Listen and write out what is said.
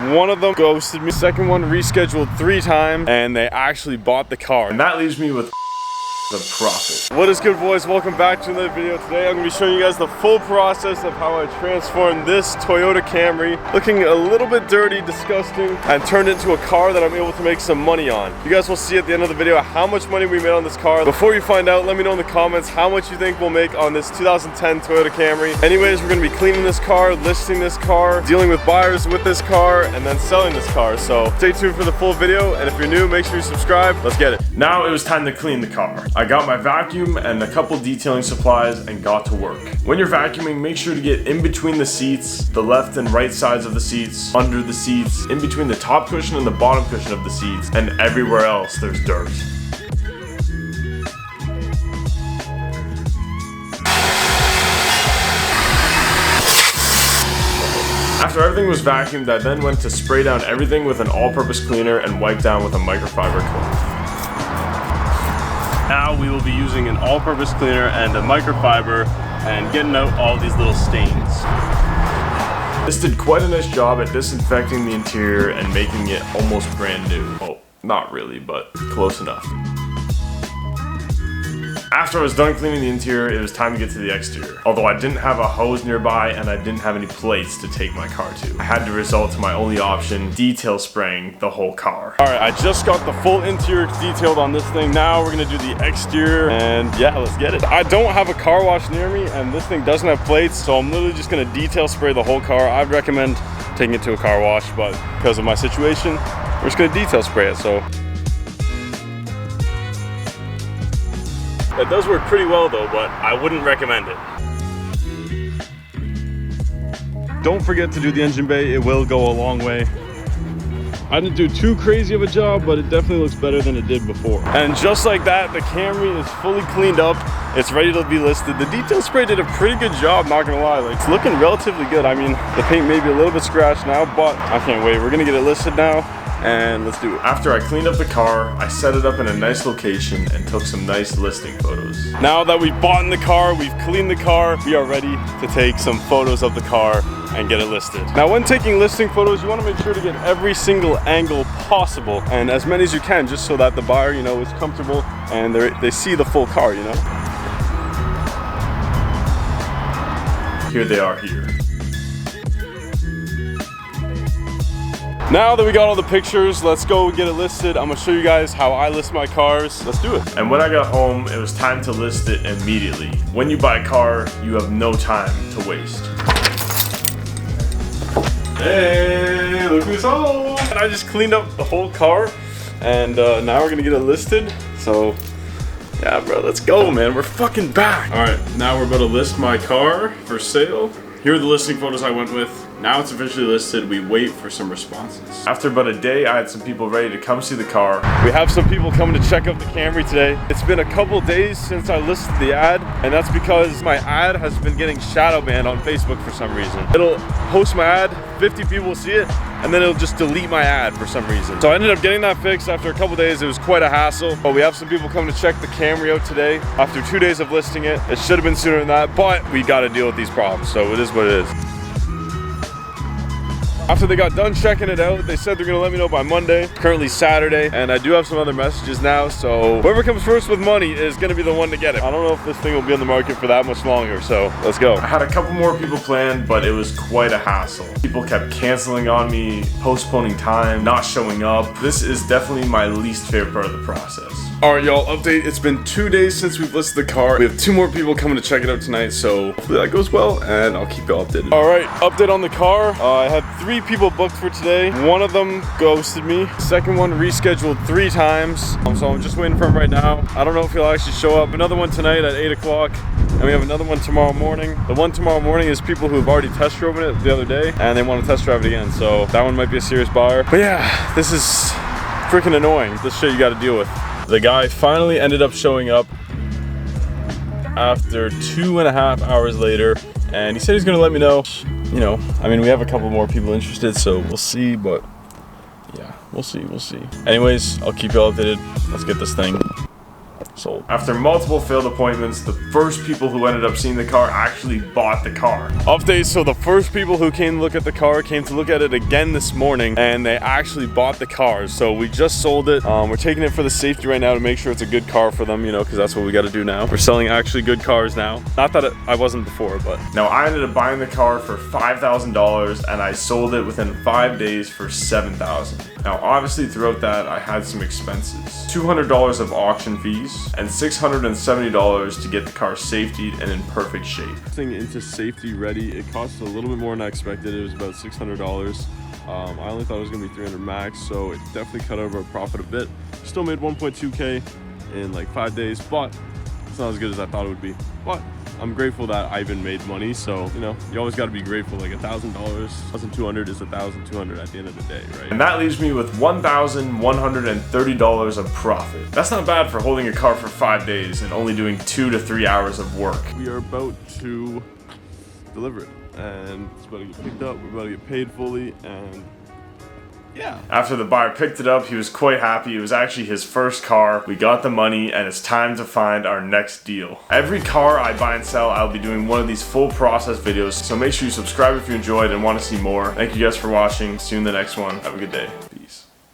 One of them ghosted me. Second one rescheduled 3 times, and they actually bought the car. And that leaves me with the profit. What is good, boys? Welcome back to another video. Today I'm going to be showing you guys the full process of how I transformed this Toyota Camry, looking a little bit dirty, disgusting, and turned into a car that I'm able to make some money on. You guys will see at the end of the video how much money we made on this car. Before you find out, let me know in the comments how much you think we'll make on this 2010 Toyota Camry. Anyways, we're going to be cleaning this car, listing this car, dealing with buyers with this car, and then selling this car. So stay tuned for the full video, and if you're new, make sure you subscribe. Let's get it. Now it was time to clean the car. I got my vacuum and a couple detailing supplies and got to work. When you're vacuuming, make sure to get in between the seats, the left and right sides of the seats, under the seats, in between the top cushion and the bottom cushion of the seats, and everywhere else there's dirt. After everything was vacuumed, I then went to spray down everything with an all-purpose cleaner and wipe down with a microfiber cloth. Now we will be using an all-purpose cleaner and a microfiber and getting out all these little stains. This did quite a nice job at disinfecting the interior and making it almost brand new. Oh, not really, but close enough. After I was done cleaning the interior, it was time to get to the exterior. Although I didn't have a hose nearby and I didn't have any plates to take my car to, I had to resort to my only option, detail spraying the whole car. Alright, I just got the full interior detailed on this thing. Now we're gonna do the exterior, and yeah, let's get it. I don't have a car wash near me, and this thing doesn't have plates, so I'm literally just gonna detail spray the whole car. I'd recommend taking it to a car wash, but because of my situation, we're just gonna detail spray it, so. That does work pretty well though, but I wouldn't recommend it. Don't forget to do the engine bay, it will go a long way. I didn't do too crazy of a job, but it definitely looks better than it did before. And just like that, the Camry is fully cleaned up. It's ready to be listed. The detail spray did a pretty good job, not gonna lie. Like, it's looking relatively good. I mean, the paint may be a little bit scratched now, but I can't wait. We're gonna get it listed now, and let's do it. After I cleaned up the car, I set it up in a nice location and took some nice listing photos. Now that we've bought in the car, we've cleaned the car, we are ready to take some photos of the car and get it listed. Now when taking listing photos, you want to make sure to get every single angle possible and as many as you can, just so that the buyer, you know, is comfortable and they see the full car, you know. Here they are here. Now that we got all the pictures, let's go get it listed. I'm gonna show you guys how I list my cars. Let's do it. And when I got home, it was time to list it immediately. When you buy a car, you have no time to waste. Hey, look who's home. And I just cleaned up the whole car, and now we're gonna get it listed. So, yeah, bro, let's go, man. We're fucking back. All right, now we're about to list my car for sale. Here are the listing photos I went with. Now it's officially listed. We wait for some responses. After about a day, I had some people ready to come see the car. We have some people coming to check out the Camry today. It's been a couple days since I listed the ad, and that's because my ad has been getting shadow banned on Facebook for some reason. It'll post my ad, 50 people will see it, and then it'll just delete my ad for some reason. So I ended up getting that fixed after a couple days. It was quite a hassle, but we have some people coming to check the Camry out today. After 2 days of listing it, it should have been sooner than that, but we got to deal with these problems, so it is what it is. After they got done checking it out, they said they're gonna let me know by Monday. Currently Saturday, and I do have some other messages now, so whoever comes first with money is gonna be the one to get it. I don't know if this thing will be on the market for that much longer, so let's go. I had a couple more people planned, but it was quite a hassle. People kept canceling on me, postponing time, not showing up. This is definitely my least favorite part of the process. All right, y'all, update. It's been 2 days since we've listed the car. We have 2 more people coming to check it out tonight, so hopefully that goes well, and I'll keep you updated. All right, update on the car. I had 3 people booked for today. One of them ghosted me. Second one rescheduled 3 times, so I'm just waiting for him right now. I don't know if he'll actually show up. Another one tonight at 8 o'clock, and we have another one tomorrow morning. The one tomorrow morning is people who have already test driven it the other day, and they want to test drive it again, so that one might be a serious buyer. But yeah, this is freaking annoying. This shit you got to deal with. The guy finally ended up showing up after 2.5 hours later, and he said he's gonna let me know. You know, I mean, we have a couple more people interested, so we'll see, but yeah, we'll see. Anyways, I'll keep you all updated. Let's get this thing sold. After multiple failed appointments, the first people who ended up seeing the car actually bought the car. Update, so the first people who came to look at the car came to look at it again this morning, and they actually bought the car. So we just sold it. We're taking it for the safety right now to make sure it's a good car for them, you know, because that's what we got to do now. We're selling actually good cars now. Not that I wasn't before, but. Now I ended up buying the car for $5,000 and I sold it within 5 days for $7,000. Now obviously throughout that I had some expenses. $200 of auction fees and $670 to get the car safetied and in perfect shape. Thing into safety ready, it cost a little bit more than I expected. It was about $600. I only thought it was gonna be 300 max, so it definitely cut over our profit a bit. Still made 1.2K in like 5 days, but it's not as good as I thought it would be. But I'm grateful that I even made money, so you know, you always got to be grateful. Like $1,000, 1,200 is 1,200 at the end of the day, right? And that leaves me with $1,130 of profit. That's not bad for holding a car for 5 days and only doing 2 to 3 hours of work. We are about to deliver it, and it's about to get picked up. We're about to get paid fully, and yeah. After the buyer picked it up, he was quite happy. It was actually his first car. We got the money, and it's time to find our next deal. Every car I buy and sell, I'll be doing one of these full process videos, so make sure you subscribe if you enjoyed and want to see more. Thank you guys for watching. See you in the next one. Have a good day.